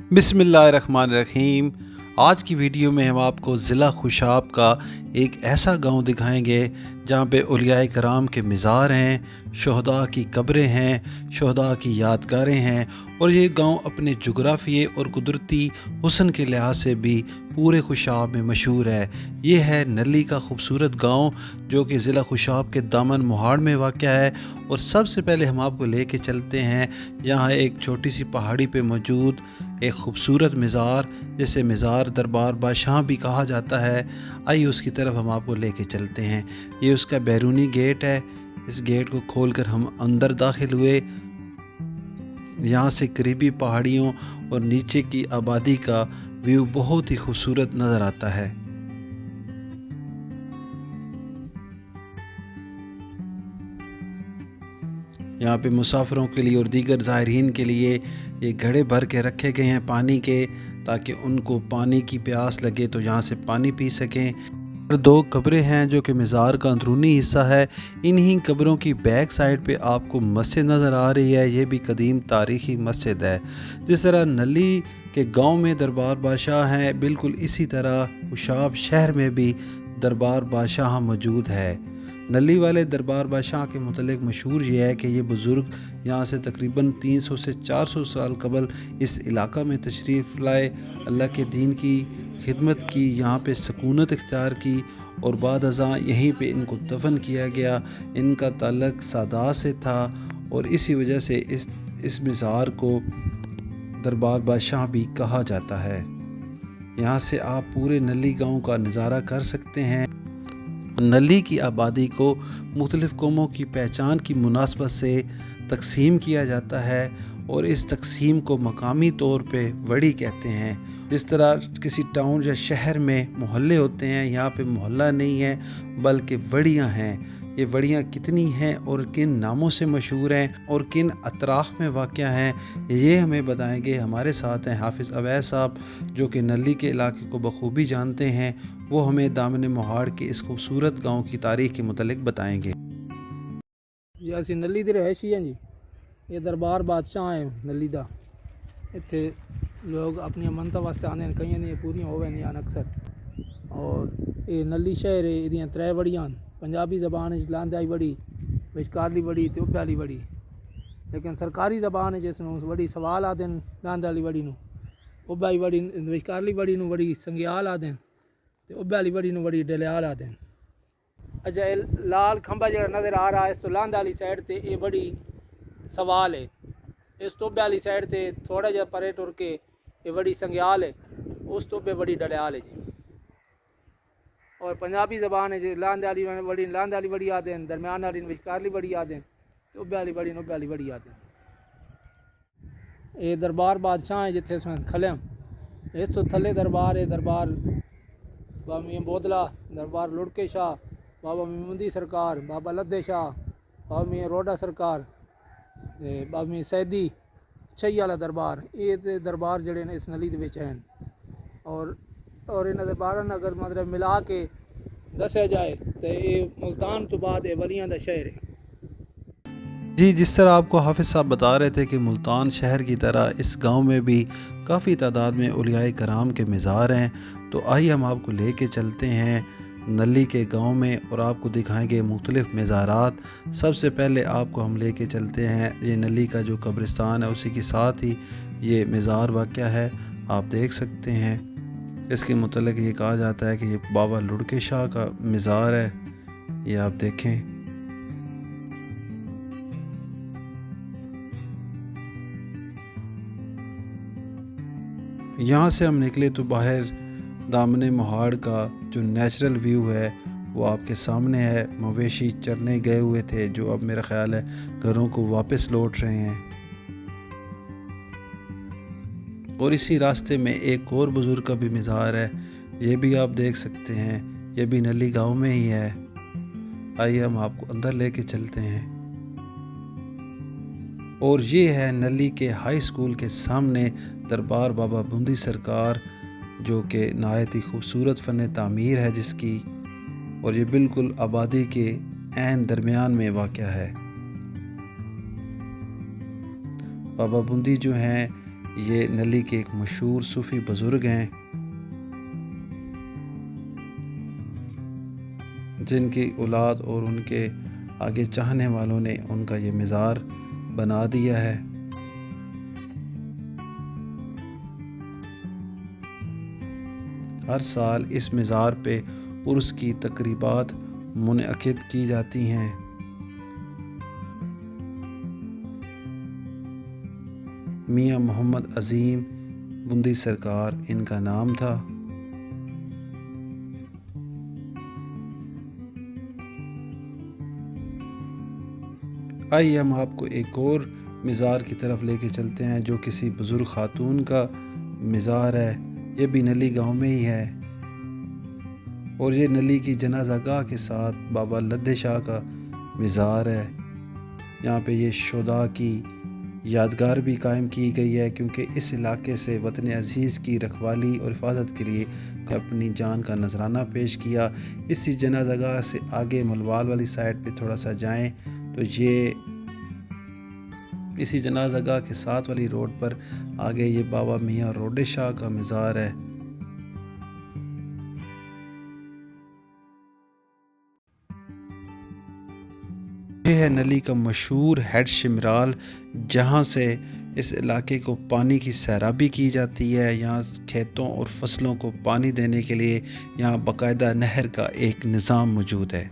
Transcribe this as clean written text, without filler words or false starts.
बिस्मिल्लाहिर्रहमानिर्रहीम। आज की वीडियो में हम आपको ज़िला खुशाब का एक ऐसा गांव दिखाएंगे जहां पे औलियाए कराम के मज़ार हैं, शहदा की कब्रें हैं, शहदा की यादगारें हैं और ये गांव अपने जुग्राफ़िए और कुदरती हुस्न के लिहाज से भी पूरे खुशाब में मशहूर है। ये है नली का खूबसूरत गांव जो कि ज़िला खुशाब के दामन मोहाड़ में वाक़या है। और सबसे पहले हम आपको लेके चलते हैं यहाँ एक छोटी सी पहाड़ी पे मौजूद एक खूबसूरत मज़ार, जिसे मज़ार दरबार बादशाह भी कहा जाता है। आइए उसकी तरफ हम आपको लेके चलते हैं। ये उसका बैरूनी गेट है। इस गेट को खोलकर हम अंदर दाखिल हुए। यहाँ से करीबी पहाड़ियों और नीचे की आबादी का व्यू बहुत ही खूबसूरत नज़र आता है। यहाँ पे मुसाफिरों के लिए और दीगर ज़ायरीन के लिए ये घड़े भर के रखे गए हैं पानी के, ताकि उनको पानी की प्यास लगे तो यहाँ से पानी पी सकें। और दो कब्रें हैं जो कि मज़ार का अंदरूनी हिस्सा है। इन्हीं कब्रों की बैक साइड पे आपको मस्जिद नज़र आ रही है। ये भी कदीम तारीख़ी मस्जिद है। जिस तरह नली के गांव में दरबार बादशाह हैं, बिल्कुल इसी तरह खुशाब शहर में भी दरबार बादशाह मौजूद है। नली वाले दरबार बादशाह के मुतल्लिक़ मशहूर ये है कि ये बुज़ुर्ग यहाँ से तकरीबन 300 से 400 साल कबल इस इलाक़ा में तशरीफ़ लाए, अल्लाह के दीन की खिदमत की, यहाँ पे सकूनत इख्तियार की और बाद अज़ां यहीं पे इनको दफन किया गया। इनका ताल्लुक़ सादात से था और इसी वजह से इस मज़ार को दरबार बादशाह भी कहा जाता है। यहाँ से आप पूरे नली गांव का नज़ारा कर सकते हैं। नली की आबादी को मुख्तलिफ़ कौमों की पहचान की मुनासबत से तकसीम किया जाता है और इस तकसीम को मकामी तौर पे वड़ी कहते हैं। जिस तरह किसी टाउन या शहर में मोहल्ले होते हैं, यहाँ पे मोहल्ला नहीं है बल्कि वड़ियाँ हैं। ये वड़ियाँ कितनी हैं और किन नामों से मशहूर हैं और किन अतराफ़ में वाक़या हैं, ये हमें बताएंगे। हमारे साथ हैं हाफिज़ अवैस साहब जो कि नली के इलाके को बखूबी जानते हैं। वो हमें दामन मोहाड़ के इस खूबसूरत गांव की तारीख़ के मुतल्लिक़ बताएंगे। जी असी नली दे रहायशी हैं जी। ये दरबार बादशाह है नली दा। इत्थे लोग अपनी मन्नतां वास्ते आते हैं, कई दी पूरियां हो वैंदियां अक्सर। और ये नली शहर है, इहदियां त्रै बड़ियां पंजाबी ज़बान लांदे बड़ी, विचकारली बड़ी ते उब्बे आली बड़ी। लेकिन सरकारी ज़बान है जिसनूं बड़ी सवाल आते हैं लांदे आली बड़ी नूं, उब्बे आली बड़ी विचकारली बड़ी नूं बड़ी संग्याल आते हैं ते उब्बे आली बड़ी नूं बड़ी डलियाल आते हैं। अच्छा, ये लाल खंबा जो नज़र आ रहा है इस तो लांदे आली साइड ते ये बड़ी सवाल है। इस तोबे वाली साइड ते थोड़ा जहा परे टुर के ये बड़ी संग्याल है, उस तोबे बड़ी डलियाल है जी। और पंजाबी ज़बान है जी, लांदे वाली बड़ी आते हैं, दरम्यान वाली विचकारली बड़ी आते हैं, उब्बे वाली बड़ी उब्बे वाली बड़ी आते हैं। ये दरबार बादशाह है जिथे खलिया। इस तो थले दरबार है, दरबार बाबा मियां बोदला, दरबार लुड़के शाह, बाबा मीमुंदी सरकार, बाबा लद्दे शाह, बाबा मियां रोडा सरकार, बाबा मियां सैदी छई वाला दरबार। ये ते दरबार जड़े ने इस नली दे विच हैं। और इन दरबारां अगर मतलब मिला के दस्या जाए तो ये मुल्तान तो बाद ये वलियां दा शहर है जी, जिस तरह आपको हाफिज़ साहब बता रहे थे कि मुल्तान शहर की तरह इस गांव में भी काफ़ी तादाद में औलियाए कराम के मज़ार हैं। तो आइए हम आपको लेके चलते हैं नली के गांव में और आपको दिखाएंगे मुख्तलिफ़ मज़ारात। सबसे पहले आपको हम लेके चलते हैं, ये नली का जो कब्रिस्तान है उसी के साथ ही ये मज़ार वाक़या है, आप देख सकते हैं। इसके मुतल्लिक़ ये कहा जाता है कि ये बाबा लुड़के शाह का मज़ार है। ये आप देखें। यहाँ से हम निकले तो बाहर दामन मोहाड़ का जो नेचुरल व्यू है वो आपके सामने है। मवेशी चरने गए हुए थे जो अब मेरा ख़्याल है घरों को वापस लौट रहे हैं। और इसी रास्ते में एक और बुज़ुर्ग का भी मज़ार है, ये भी आप देख सकते हैं। ये भी नली गांव में ही है। आइए हम आपको अंदर लेके चलते हैं। और ये है नली के हाई स्कूल के सामने दरबार बाबा बूंदी सरकार, जो कि नहायत ही खूबसूरत फ़न तामीर है जिसकी, और ये बिल्कुल आबादी के ऐन दरमियान में वाक़या है। बाबा बूंदी जो हैं یہ نلی کے ایک مشہور صوفی بزرگ ہیں جن کی اولاد اور ان کے آگے چاہنے والوں نے ان کا یہ مزار بنا دیا ہے۔ ہر سال اس مزار پہ عرس کی تقریبات منعقد کی جاتی ہیں۔ میاں محمد عظیم بندی سرکار ان کا نام تھا۔ آئیے ہم آپ کو ایک اور مزار کی طرف لے کے چلتے ہیں جو کسی بزرگ خاتون کا مزار ہے۔ یہ بھی نلی گاؤں میں ہی ہے اور یہ نلی کی جنازہ گاہ کے ساتھ بابا لدھے شاہ کا مزار ہے۔ یہاں پہ یہ شہداء کی یادگار بھی قائم کی گئی ہے کیونکہ اس علاقے سے وطن عزیز کی رکھوالی اور حفاظت کے لیے اپنی جان کا نذرانہ پیش کیا۔ اسی جنازہ گاہ سے آگے ملوال والی سائڈ پہ تھوڑا سا جائیں تو یہ اسی جنازہ گاہ کے ساتھ والی روڈ پر آگے یہ بابا میاں روڈے شاہ کا مزار ہے۔ یہ ہے نلی کا مشہور ہیڈ شمرال جہاں سے اس علاقے کو پانی کی سیرابی کی جاتی ہے۔ یہاں کھیتوں اور فصلوں کو پانی دینے کے لیے یہاں باقاعدہ نہر کا ایک نظام موجود ہے۔